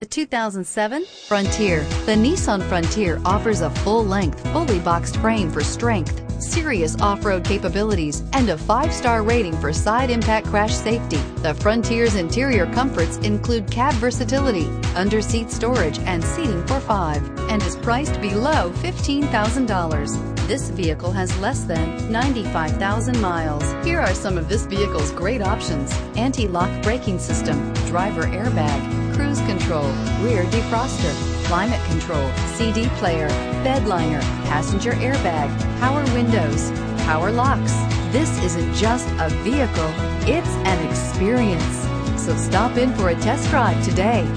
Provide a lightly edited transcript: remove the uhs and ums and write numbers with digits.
The 2007 Frontier. The Nissan Frontier offers a full-length, fully boxed frame for strength, serious off-road capabilities, and a 5-star rating for side impact crash safety. The Frontier's interior comforts include cab versatility, under-seat storage, and seating for 5, and is priced below $15,000. This vehicle has less than 95,000 miles. Here are some of this vehicle's great options: anti-lock braking system, driver airbag, cruise control, rear defroster, climate control, CD player, bed liner, passenger airbag, power windows, power locks. This isn't just a vehicle, it's an experience. So stop in for a test drive today.